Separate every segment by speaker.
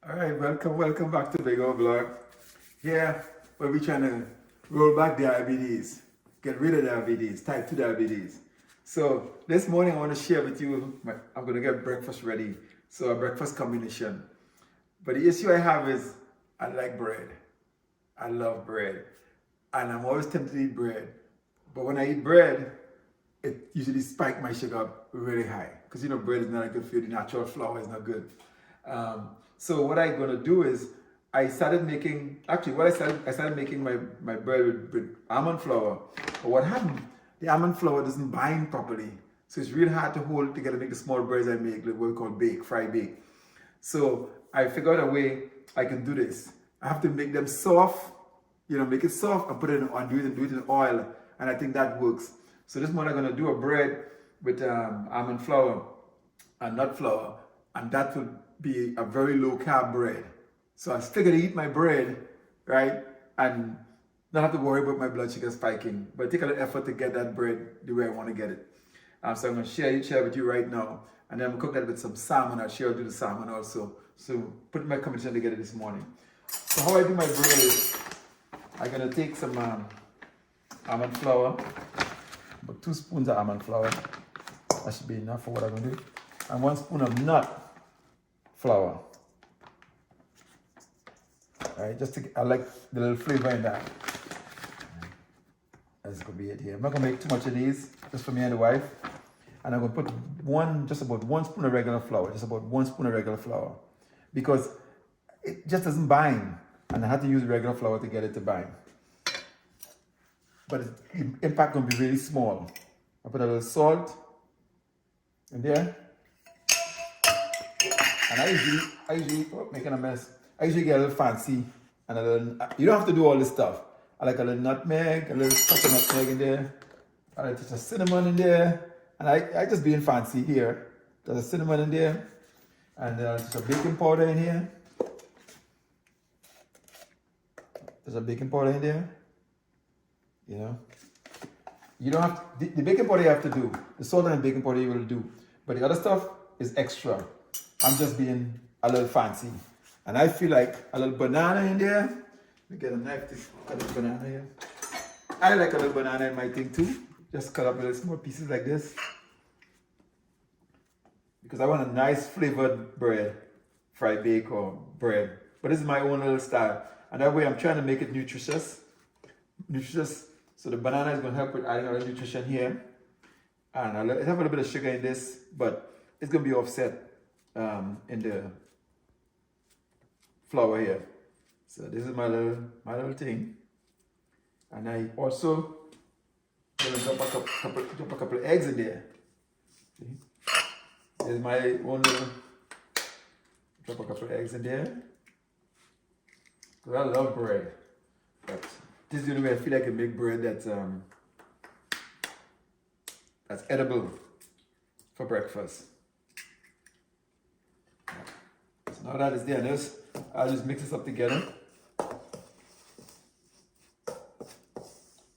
Speaker 1: All right, welcome back to Big Old Vlog. Here, where we're trying to roll back diabetes, get rid of diabetes, type 2 diabetes. So this morning I want to share with you, I'm going to get breakfast ready. So a breakfast combination. But the issue I have is I like bread. I love bread. And I'm always tempted to eat bread. But when I eat bread, it usually spikes my sugar up really high. Because you know bread is not good for you, the natural flour is not good. So what I'm gonna do is I started making my bread with almond flour. But what happened? The almond flour doesn't bind properly. So it's really hard to hold together to make the small breads I make, like what we call fry bake. So I figured out a way I can do this. I have to make them soft, make it soft and put it on, do it in oil. And I think that works. So this morning I'm gonna do a bread with almond flour and nut flour, and that will be a very low carb bread. So I'm still gonna eat my bread, right? And not have to worry about my blood sugar spiking, but take a little effort to get that bread the way I wanna get it. So I'm gonna share with you right now, and then I'm gonna cook that with some salmon. I'll do the salmon also. So put my combination together this morning. So how I do my bread is, I'm gonna take some almond flour, about 2 spoons of almond flour. That should be enough for what I'm gonna do. And 1 spoon of nut flour. All right, I like the little flavor in that. That's gonna be it here. I'm not gonna make too much of these, just for me and the wife. And I'm gonna put just about 1 spoon of regular flour, because it just doesn't bind, and I had to use regular flour to get it to bind. But the impact gonna be really small. I put a little salt in there. And I usually making a mess. I usually get a little fancy and a little, you don't have to do all this stuff. I like a little nutmeg, a little touch of nutmeg in there. I like a touch of cinnamon in there. And I just being fancy here. There's a cinnamon in there. And there's a baking powder in here. There's a baking powder in there. You don't have to, the baking powder you have to do. The salt and baking powder you will do. But the other stuff is extra. I'm just being a little fancy. And I feel like a little banana in there. Let me get a knife to cut a banana here. I like a little banana in my thing too. Just cut up little small pieces like this. Because I want a nice flavored bread. Fried bake or bread. But this is my own little style. And that way I'm trying to make it nutritious. So the banana is going to help with adding a little nutrition here. And it have a little bit of sugar in this, but it's going to be offset in the flour here. So this is my little thing. And I also going to drop a couple of eggs in there. See? There's my own little, drop a couple of eggs in there. Because I love bread. But this is the only way I feel I can make bread that's edible for breakfast. So now that is there, I'll just mix this up together.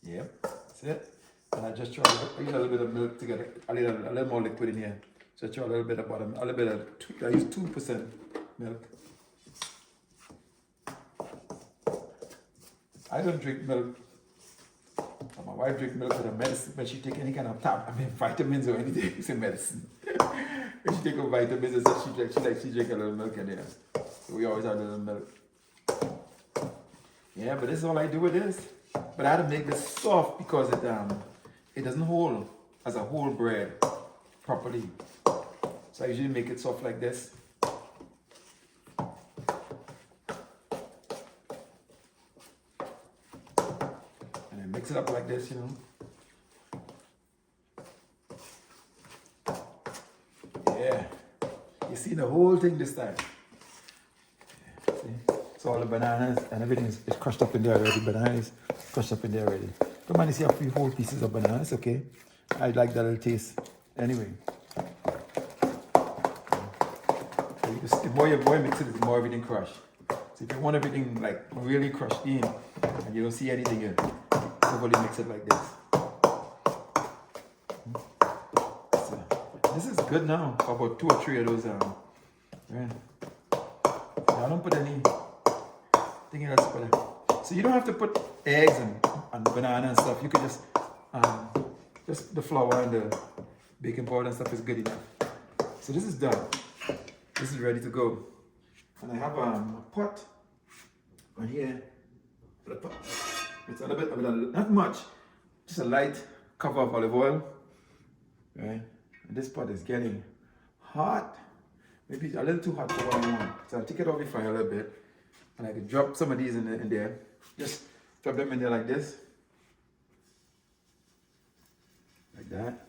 Speaker 1: Yep, that's it. And I just I use a little bit of milk together. I need a little more liquid in here. So I throw a little bit of bottom, I use 2% milk. I don't drink milk. My wife drinks milk with a medicine when she take any kind of vitamins or anything. It's a medicine. When she take her vitamins and stuff, she drink a little milk in there. So we always have a little milk. Yeah, but this is all I do with this. But I had to make this soft because it doesn't hold as a whole bread properly. So I usually make it soft like this. Mix it up like this, Yeah. You see the whole thing this time. Yeah. See? So all the bananas and everything is crushed up in there already. Banana is crushed up in there already. Don't mind, you see a few whole pieces of banana. It's okay. I like that little taste. Anyway. So the more you mix it, the more everything crushed. So if you want everything like really crushed in and you don't see anything here, probably mix it like this. So, this is good now for about 2 or 3 of those. Yeah, I don't don't put any thing else for that. So you don't have to put eggs and banana and stuff. You could just the flour and the baking powder and stuff is good enough. So this is done. This is ready to go. And I have a pot on here. It's a little bit, not much, just a light cover of olive oil. Right? And this pot is getting hot. Maybe a little too hot for what I want. So I'll take it off the fire a little bit. And I can drop some of these in there. Just drop them in there like this. Like that.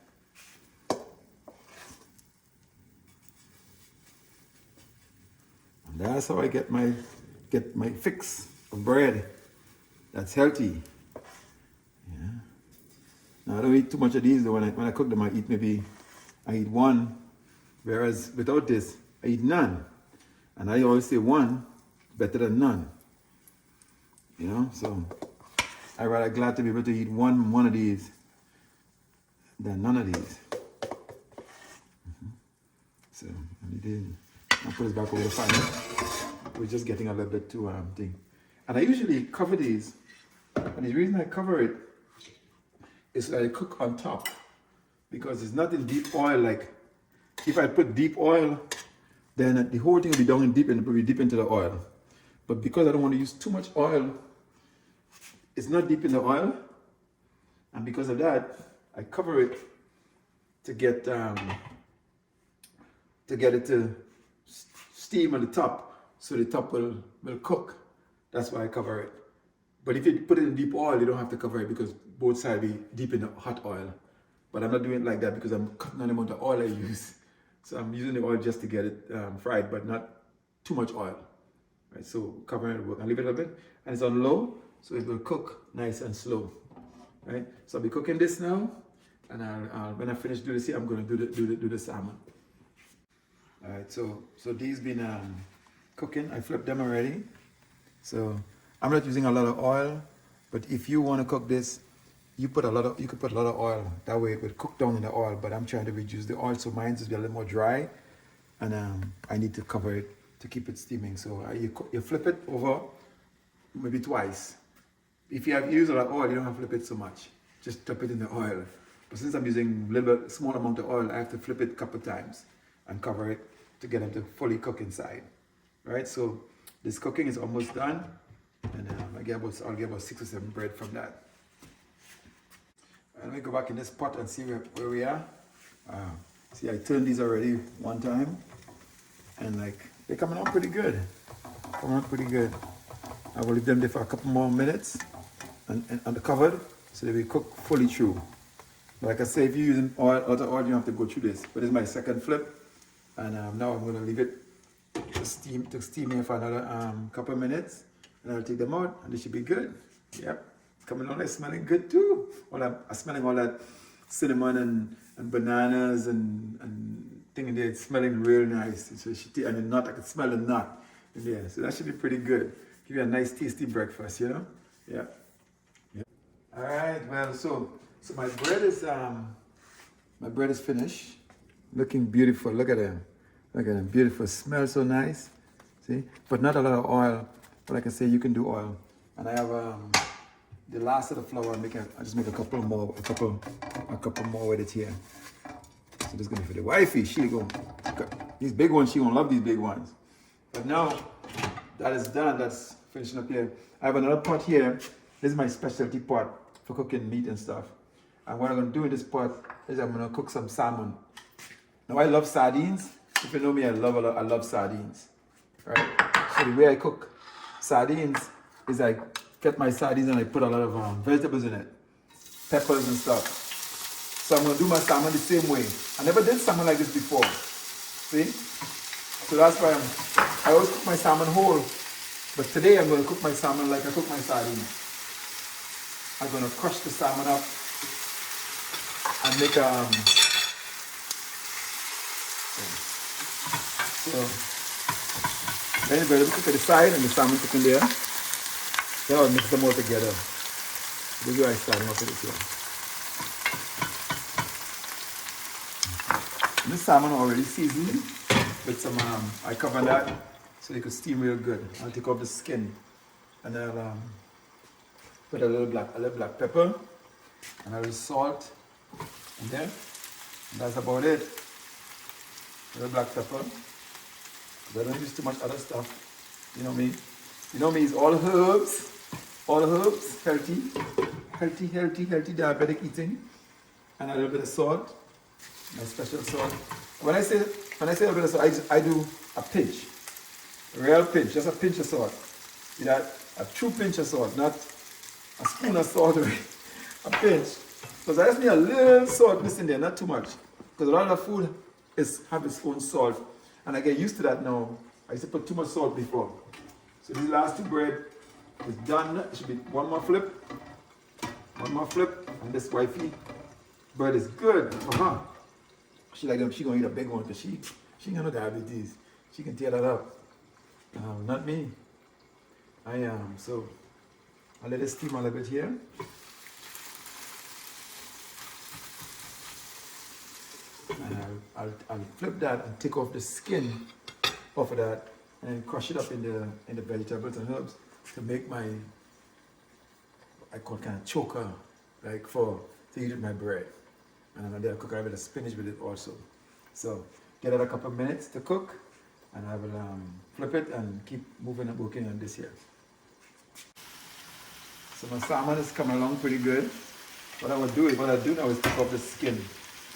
Speaker 1: And that's how I get my fix of bread. That's healthy. Yeah. Now I don't eat too much of these though. When I cook them, I eat one. Whereas without this, I eat none. And I always say one better than none. You know, so I'm rather glad to be able to eat one of these than none of these. So I'll put this back over the fire. We're just getting a little bit too thing. And I usually cover these. And the reason I cover it is that I cook on top. Because it's not in deep oil. Like if I put deep oil, then the whole thing will be down in deep and it will be deep into the oil. But because I don't want to use too much oil, it's not deep in the oil. And because of that, I cover it to get it to steam on the top, so the top will cook. That's why I cover it. But if you put it in deep oil, you don't have to cover it because both sides be deep in the hot oil. But I'm not doing it like that because I'm cutting down the amount of oil I use. So I'm using the oil just to get it fried, but not too much oil. Right, so covering it will work. I'll leave it a bit, and it's on low, so it will cook nice and slow. Right, so I'll be cooking this now, and I'll when I finish doing this here, I'm going to do the salmon. All right, so these been cooking. I flipped them already. So I'm not using a lot of oil, but if you want to cook this, you could put a lot of oil. That way it will cook down in the oil. But I'm trying to reduce the oil, so mine is a little more dry, and I need to cover it to keep it steaming. So you flip it over maybe twice. If you use a lot of oil, you don't have to flip it so much. Just drop it in the oil. But since I'm using a little bit small amount of oil, I have to flip it a couple times and cover it to get them to fully cook inside. Right? So this cooking is almost done, and I'll get about 6 or 7 bread from that. Let me go back in this pot and see where we are. See, I turned these already one time, and like they're coming out pretty good. I will leave them there for a couple more minutes and covered so they will cook fully through. Like I say, if you're using oil, a lot of oil, you don't have to go through this. But this is my second flip, and now I'm going to leave it to steam here for another couple of minutes, and I'll take them out, and they should be good. Yep, coming on, they're smelling good too. I'm smelling all that cinnamon and bananas and thing in there. It's smelling real nice. And the nut, I can smell the nut in there. So that should be pretty good. Give you a nice tasty breakfast, you know? Yeah. All right, well, so my bread is finished. Looking beautiful. Look at them. Beautiful. Smells so nice. See? But not a lot of oil. But like I say, you can do oil. And I have the last of the flour. I just make a couple more with it here. So this is gonna be for the wifey. These big ones, she gonna love these big ones. But now that is done, that's finishing up here. I have another pot here. This is my specialty pot for cooking meat and stuff. And what I'm gonna do in this pot is I'm gonna cook some salmon. Now I love sardines. If you know me, I love sardines. Right? So the way I cook sardines is I get my sardines and I put a lot of vegetables in it, peppers and stuff. So I'm gonna do my salmon the same way. I never did salmon like this before. See? So that's why I always cook my salmon whole. But today I'm gonna cook my salmon like I cook my sardines. I'm gonna crush the salmon up and make so then the bread will cook at the side and the salmon cooking there. Then I'll mix them all together. This is where I starting off with it here. This salmon already seasoned with some, I cover that so they could steam real good. I'll take off the skin, and I'll put a little black pepper, and a little salt in there. And that's about it. A little black pepper. I don't use too much other stuff. You know me. You know me, it's all herbs, healthy diabetic eating, and a little bit of salt, my special salt. When I say a little bit of salt, I do a pinch, a real pinch, just a pinch of salt. See that? A true pinch of salt, not a spoon of salt, a pinch. Because I just need a little salt missing there, not too much. Because a lot of food have its own salt, and I get used to that now. I used to put too much salt before. So these last two bread is done. It should be one more flip, and this wifey bread is good for her. She gonna eat a big one because she ain't got no diabetes. She can tear that up. Not me. I am. So I'll let it steam a little bit here. And I'll flip that and take off the skin off of that and crush it up in the vegetables and herbs to make my, I call it kind of choker, like to eat with my bread. And then I'll cook a bit of spinach with it also. So get it a couple of minutes to cook, and I will flip it and keep moving and working on this here. So my salmon is coming along pretty good. What I do now is take off the skin.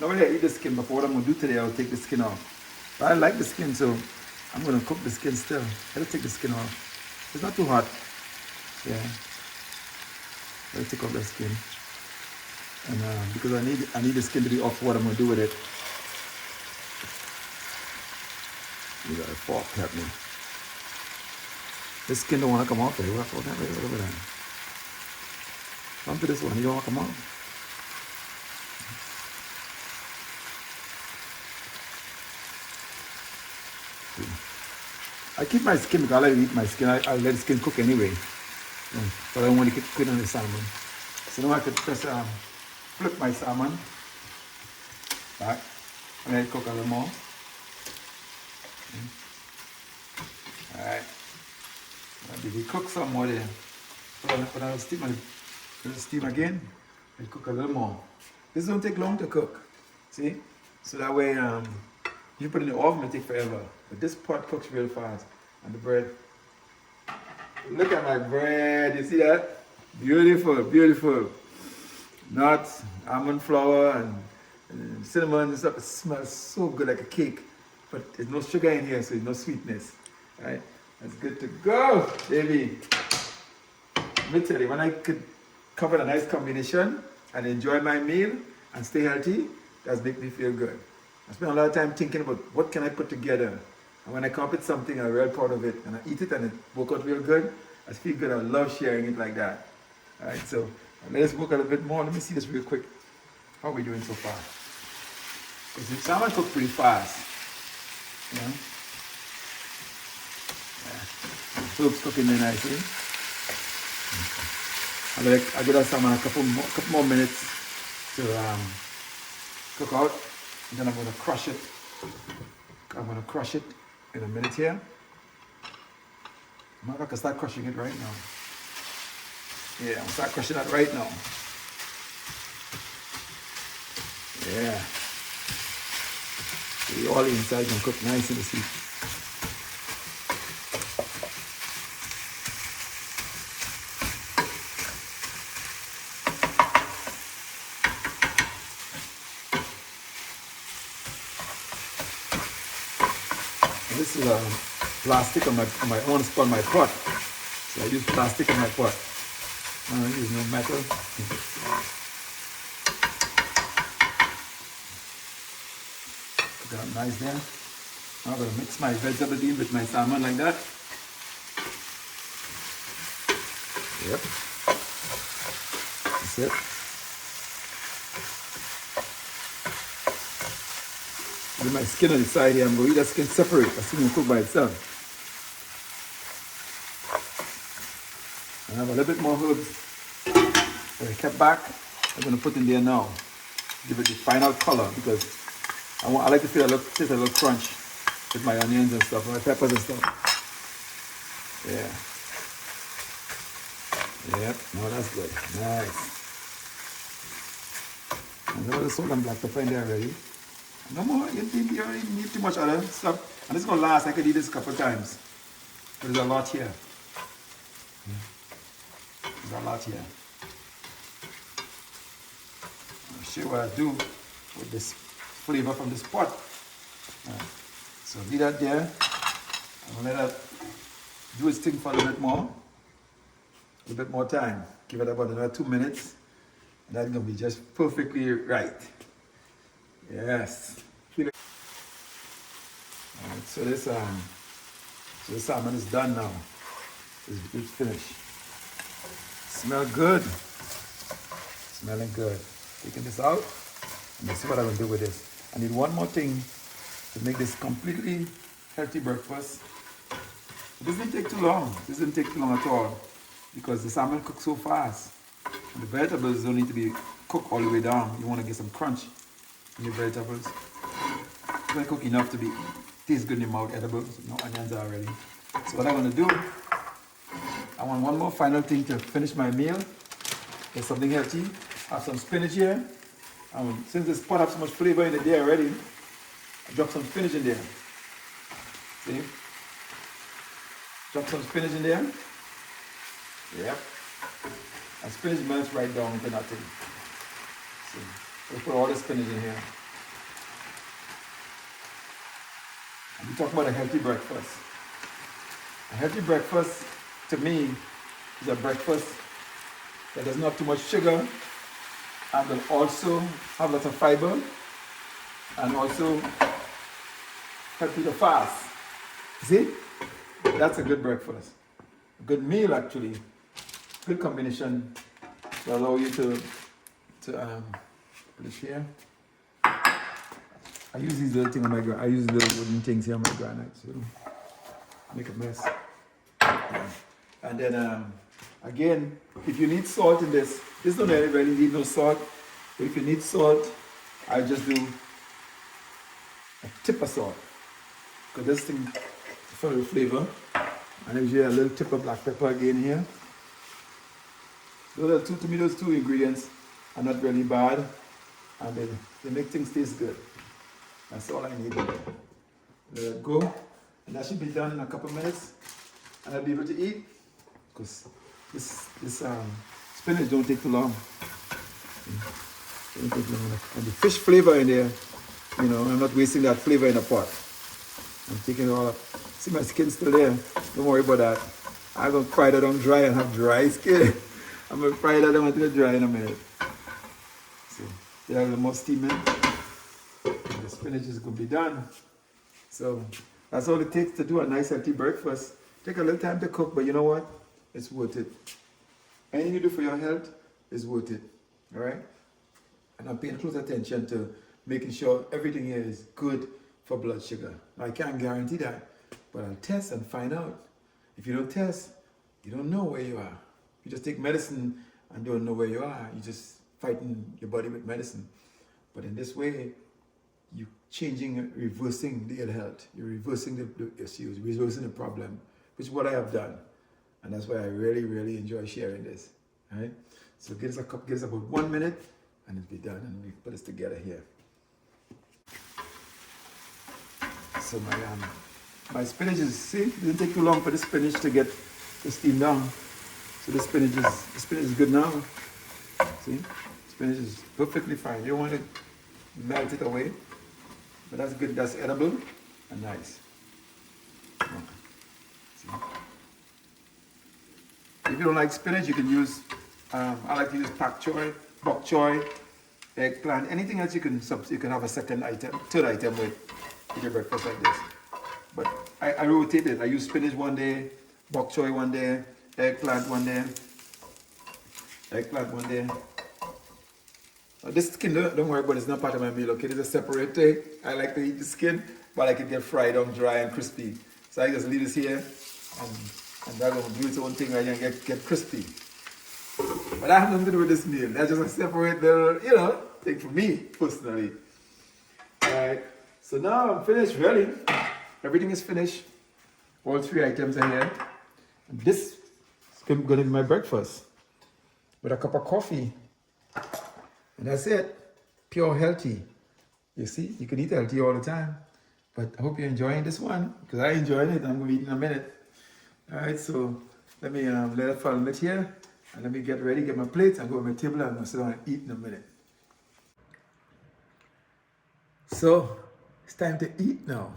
Speaker 1: Normally I eat the skin, but for what I'm going to do today, I'll take the skin off. But I like the skin, so I'm going to cook the skin still. I'll take the skin off. It's not too hot. Yeah. I'll take off the skin. And because I need the skin to be off what I'm going to do with it. You got a fork happening. This skin don't want to come off there. What over there? Come to this one. You don't want to come off. I keep my skin because I like to eat my skin. I let the skin cook anyway. But I don't want to cook it on the salmon. So now I could just flip my salmon back and let it cook a little more. Alright. Maybe cook some more there. Put on steam again and cook a little more. This don't take long to cook. See? So that way you put it in the oven, it take forever. But this pot cooks real fast. And the bread. Look at my bread. You see that? Beautiful, beautiful. Nuts, almond flour, and cinnamon and stuff. It smells so good, like a cake. But there's no sugar in here, so there's no sweetness. Right? That's good to go, baby. Let me tell you, when I could cover a nice combination and enjoy my meal and stay healthy, that's make me feel good. I spend a lot of time thinking about what can I put together. And when I come up with something, I'm real proud of it. And I eat it and it work out real good. I feel good. I love sharing it like that. All right, so let us work a little bit more. Let me see this real quick. How are we doing so far? Because the salmon cook pretty fast. You know? Yeah. Soup's cooking there nicely. I'll give that salmon a couple more minutes to cook out. And then I'm going to crush it. I'm going to crush it in a minute here. I'm going to start crushing it right now. Yeah, I'm going to start crushing that right now. Yeah. The oil inside can cook nice in the soup. This is plastic on my own spot, my pot. So I use plastic in my pot. I don't use no metal. Got nice there. Now I'm gonna mix my vegetable in with my salmon like that. Yep. That's it. With my skin on the side here, I'm going to eat that skin separate. That's going to cook by itself. And I have a little bit more herbs that I kept back. I'm going to put in there now. Give it the final color because I like to feel taste a little crunch with my onions and stuff, my peppers and stuff. Yeah. Yep. No, that's good. Nice. And there was the salt and black pepper in there already. No more. You don't need too much other stuff. And it's gonna last. I could eat this a couple of times. There's a lot here. There's a lot here. I'll show you what I do with this flavor from this pot. Right. So leave that there. I'm gonna let that do its thing for a little bit more time. Give it about another 2 minutes. And that's gonna be just perfectly right. Yes. Alright, so this salmon is done now. It's finished. Smell good. Smelling good. Taking this out. And let's see what I'm gonna do with this. I need one more thing to make this completely healthy breakfast. It doesn't take too long. It doesn't take too long at all because the salmon cooks so fast. And the vegetables don't need to be cooked all the way down. You want to get some crunch in your vegetables. You want to cook enough to taste good in your mouth, edible. No onions already. So what I'm going to do, I want one more final thing to finish my meal. Get something healthy. Have some spinach here. Since this pot has so much flavor in it there already, I drop some spinach in there. See? Drop some spinach in there. Yep. And spinach melts right down into nothing. See? We'll put all the spinach in here. And we talk about a healthy breakfast. A healthy breakfast, to me, is a breakfast that does not have too much sugar and will also have lots of fiber and also help you to fast. See? That's a good breakfast. A good meal, actually. Good combination to allow you to put it here. I use these little things on my granite. I use little wooden things here on my granite, so make a mess. Yeah. And then again, if you need salt in this don't really need no salt. But if you need salt, I just do a tip of salt. Because this thing for the flavor. And usually a little tip of black pepper again here. Those are to me, those two ingredients are not really bad. And they make things taste good. That's all I need. Let it go. And that should be done in a couple minutes. And I'll be able to eat. Because this spinach don't take too long. Don't take long enough. And the fish flavor in there, you know, I'm not wasting that flavor in a pot. I'm taking it all up. See, my skin's still there. Don't worry about that. I'm going to fry that on dry and have dry skin. I'm going to fry that on until it's dry in a minute. So, there are the more steaming. And the spinach is going to be done. So, that's all it takes to do a nice healthy breakfast. Take a little time to cook, but you know what? It's worth it. Anything you do for your health is worth it. All right? And I'm paying close attention to making sure everything here is good for blood sugar. Now, I can't guarantee that, but I'll test and find out. If you don't test, you don't know where you are. You just take medicine and don't know where you are. You're just fighting your body with medicine. But in this way, you're changing, reversing the ill health. You're reversing the issues, reversing the problem, which is what I have done. And that's why I really, really enjoy sharing this. All right? So give us about 1 minute, and it'll be done. And we put this together here. So my spinach is, see, it didn't take too long for the spinach to steam down. So the spinach is good now. See, spinach is perfectly fine. You don't want to melt it away, but that's good. That's edible and nice. See? If you don't like spinach, you can use. I like to use pak choy, bok choy, eggplant, anything else you can have a third item with your breakfast like this. But I rotate it. I use spinach one day, bok choy one day, eggplant one day. This skin, don't worry about it, it's not part of my meal, okay? It's a separate thing. I like to eat the skin, but I can get fried on dry and crispy. So I just leave this here, and that's going to do its own thing right here and get crispy. But that has nothing to do with this meal. That's just a separate little, thing for me, personally. Alright, so now I'm finished, really. Everything is finished. All 3 items are here. This is going to be my breakfast with a cup of coffee. And that's it. Pure healthy. You see, you can eat healthy all the time. But I hope you're enjoying this one because I enjoyed it. I'm going to eat in a minute. All right, so let me let it fall a bit here. And let me get ready, get my plate, and go to my table. I'm going to sit down and eat in a minute. So it's time to eat now.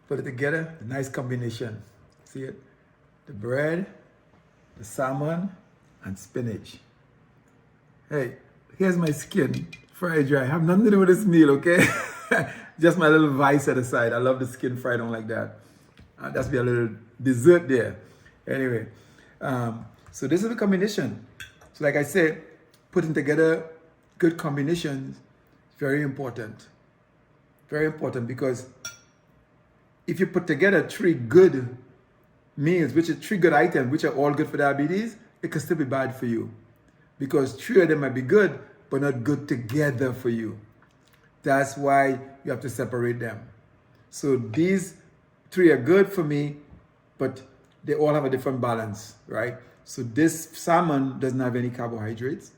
Speaker 1: Put it together, a nice combination. See it? The bread, the salmon, and spinach. Hey, here's my skin, fried dry. Have nothing to do with this meal, okay? Just my little vice at the side. I love the skin fried on like that. That's be a little dessert there. Anyway, so this is the combination. So like I said, putting together good combinations is very important. Very important because if you put together 3 good meals, which are 3 good items, which are all good for diabetes, it can still be bad for you. Because 3 of them might be good, but not good together for you. That's why you have to separate them. So these 3 are good for me, but they all have a different balance, right? So this salmon doesn't have any carbohydrates.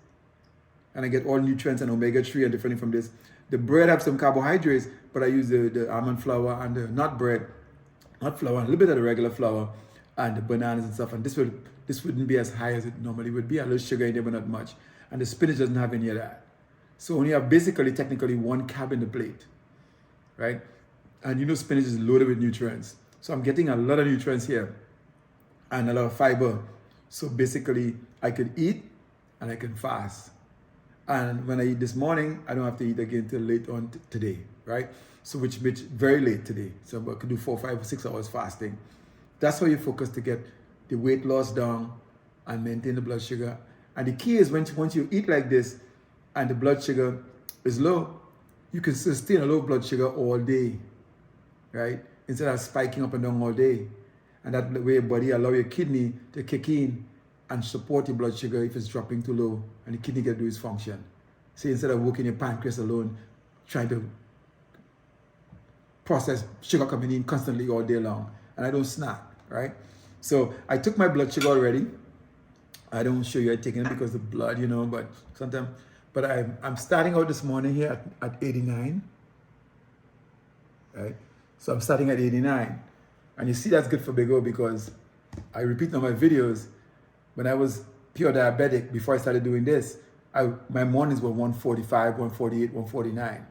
Speaker 1: And I get all nutrients and omega-3 and different from this. The bread have some carbohydrates, but I use the almond flour and the nut flour, and a little bit of the regular flour and the bananas and stuff. And this wouldn't be as high as it normally would be. A little sugar in there, but not much. And the spinach doesn't have any of that. So only have basically, technically, 1 carb in the plate, right? And you know spinach is loaded with nutrients. So I'm getting a lot of nutrients here and a lot of fiber. So basically, I could eat and I can fast. And when I eat this morning, I don't have to eat again till late on today, right? So which very late today. So I could do 4, 5, 6 hours fasting. That's how you focus to get the weight loss down and maintain the blood sugar. And the key is once you eat like this and the blood sugar is low, you can sustain a low blood sugar all day, right? Instead of spiking up and down all day. And that way your body allow your kidney to kick in and support your blood sugar if it's dropping too low, and the kidney can do its function. See, instead of working your pancreas alone, trying to process sugar coming in constantly all day long. And I don't snack, right? So I took my blood sugar already. I don't show you I taking it because the blood, you know, but sometimes, but I'm starting out this morning here at 89, right? So I'm starting at 89. And you see that's good for Big O because I repeat on my videos, when I was pure diabetic, before I started doing this, my mornings were 145, 148, 149.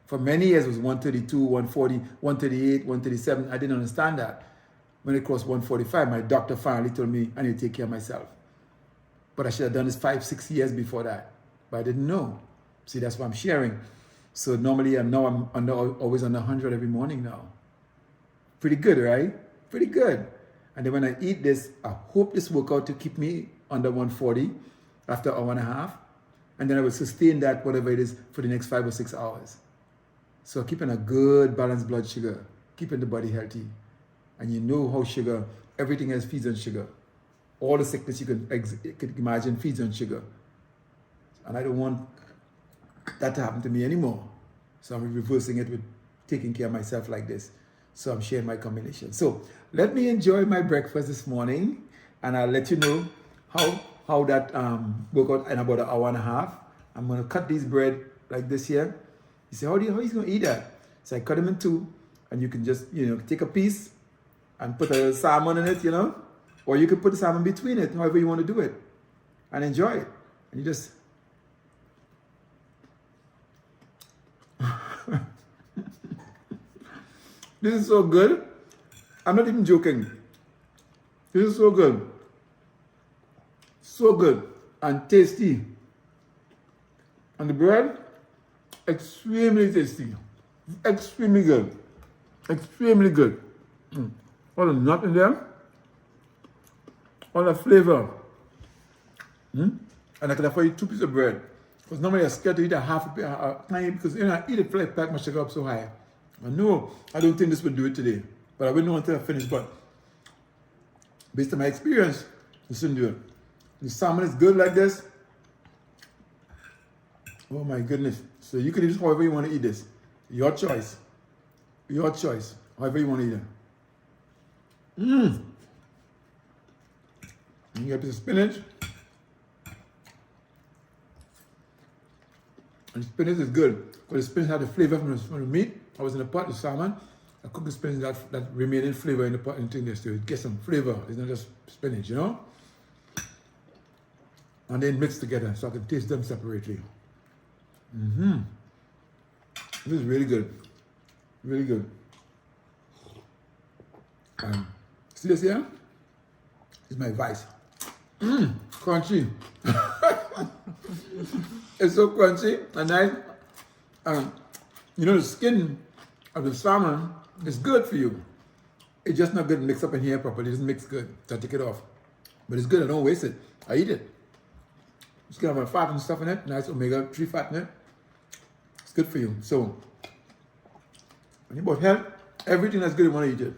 Speaker 1: For many years, it was 132, 140, 138, 137. I didn't understand that. When it crossed 145, my doctor finally told me I need to take care of myself. But I should have done this 5, 6 years before that. But I didn't know. See, that's what I'm sharing. So normally, I'm always on 100 every morning now. Pretty good, right? Pretty good. And then when I eat this, I hope this work out to keep me under 140 after an hour and a half. And then I will sustain that, whatever it is, for the next 5 or 6 hours. So keeping a good balanced blood sugar, keeping the body healthy. And you know how sugar, everything else feeds on sugar. All the sickness you could imagine feeds on sugar. And I don't want that to happen to me anymore. So I'm reversing it with taking care of myself like this. So I'm sharing my combination. So let me enjoy my breakfast this morning, and I'll let you know how that work out in about an hour and a half. I'm gonna cut these bread like this here. You say, how he's gonna eat that? So I cut them in 2, and you can just take a piece and put a salmon in it, or you can put the salmon between it, however you want to do it, and enjoy it. And you just this is so good. I'm not even joking. This is so good. So good and tasty. And the bread, extremely tasty. Extremely good. Extremely good. All the nut in there. All the flavor. And I can afford you 2 pieces of bread. Because normally I'm scared to eat a half a tiny, because I eat it, like pack my sugar up so high. I know I don't think this will do it today, but I will know until I finish. But based on my experience, this shouldn't do it. The salmon is good like this. Oh my goodness. So you can eat this however you want to eat this. Your choice. Your choice. However you want to eat it. You get a piece of spinach. And spinach is good because the spinach had the flavor from the meat. I was in a pot with salmon. I cooked the spinach, that remaining flavor in the pot and thing there, so it gets some flavor. It's not just spinach, you know? And then mix together so I can taste them separately. This is really good. Really good. See this here? This is my vice. Crunchy. It's so crunchy and nice. You know, the skin of the salmon is good for you. It's just not good mixed up in here properly. It doesn't mix good. So I take it off. But it's good. I don't waste it. I eat it. It's got my fat and stuff in it. Nice omega-3 fat in it. It's good for you. So, when you about health, everything that's good, you want to eat it.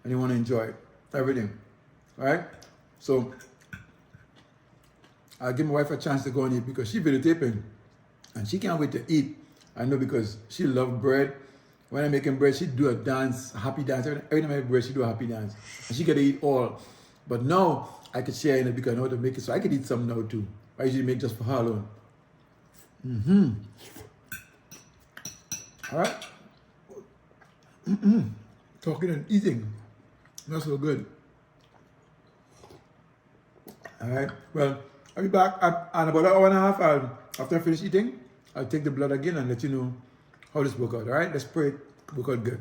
Speaker 1: And you want to enjoy it. Everything. Alright? So, I'll give my wife a chance to go and eat because she's videotaping. And she can't wait to eat. I know because she loves bread. When I'm making bread, she do a dance, a happy dance. Every time I make bread, she do a happy dance. And she get to eat all. But now, I could share in it because I know how to make it. So I could eat some now too. I usually make just for her alone. Alright? Talking and eating. Not so good. Alright, well, I'll be back in about an hour and a half. After I finish eating, I'll take the blood again and let you know how this works out. Alright, let's pray it work out good.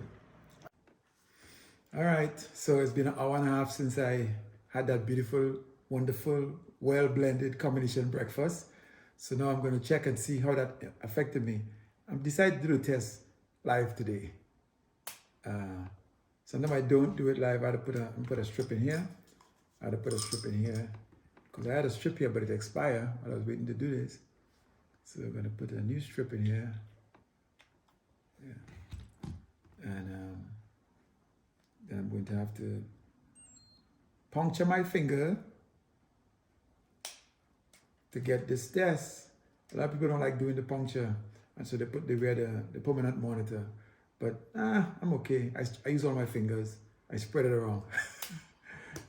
Speaker 1: Alright, so it's been an hour and a half since I had that beautiful, wonderful, well-blended combination breakfast. So now I'm going to check and see how that affected me. I've decided to do the test live today. Sometimes I don't do it live. I had to put a strip in here. Because I had a strip here, but it expired while I was waiting to do this. So we're going to put a new strip in here. Yeah. And then I'm going to have to puncture my finger to get this test. A lot of people don't like doing the puncture, and so they wear the permanent monitor. But I'm okay. I use all my fingers. I spread it around.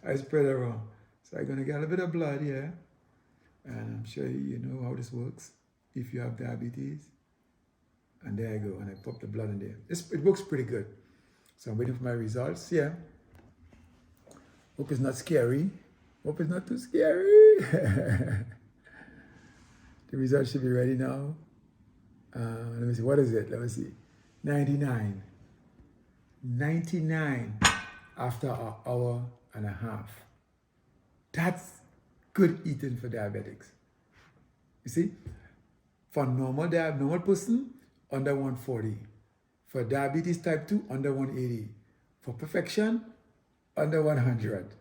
Speaker 1: So I'm gonna get a little bit of blood here, and I'm sure you know how this works if you have diabetes. And there I go, and I pop the blood in there. It works pretty good. So I'm waiting for my results. Yeah. Hope it's not scary. Hope it's not too scary. The results should be ready now. Let me see, what is it? Let me see. 99. 99 after an hour and a half. That's good eating for diabetics. You see? For normal person, under 140. For diabetes type 2, under 180. For perfection, under 100.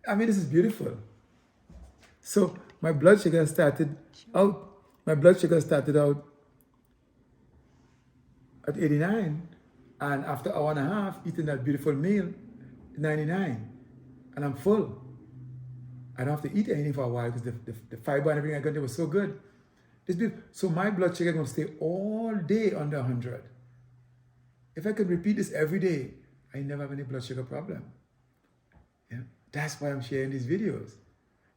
Speaker 1: I mean, this is beautiful. So my blood sugar started out at 89, and after an hour and a half eating that beautiful meal, 99, and I'm full. I don't have to eat anything for a while because the fiber and everything I got there was so good. So my blood sugar is going to stay all day under 100. If I could repeat this every day, I never have any blood sugar problem. Yeah? That's why I'm sharing these videos.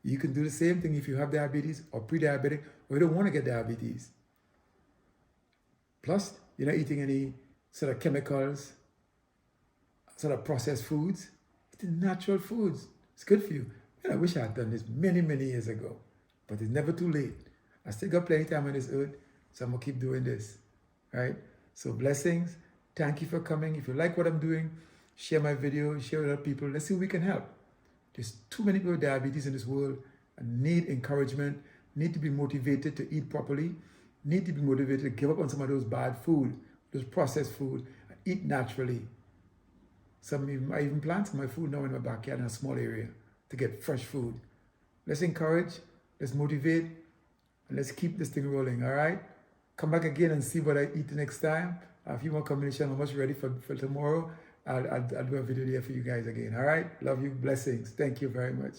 Speaker 1: You can do the same thing if you have diabetes or pre-diabetic or you don't want to get diabetes. Plus, you're not eating any sort of chemicals, sort of processed foods. Eating natural foods. It's good for you. And I wish I had done this many, many years ago. But it's never too late. I still got plenty of time on this earth, so I'm going to keep doing this. Right? So blessings. Thank you for coming. If you like what I'm doing, share my video, share with other people. Let's see if we can help. There's too many people with diabetes in this world and need encouragement, need to be motivated to eat properly, need to be motivated to give up on some of those bad food, those processed food, and eat naturally. I even plant some of my food now in my backyard in a small area to get fresh food. Let's encourage, let's motivate, and let's keep this thing rolling, all right? Come back again and see what I eat the next time. I have a few more combinations. I'm almost ready for tomorrow. I'll do a video there for you guys again, all right? Love you. Blessings. Thank you very much.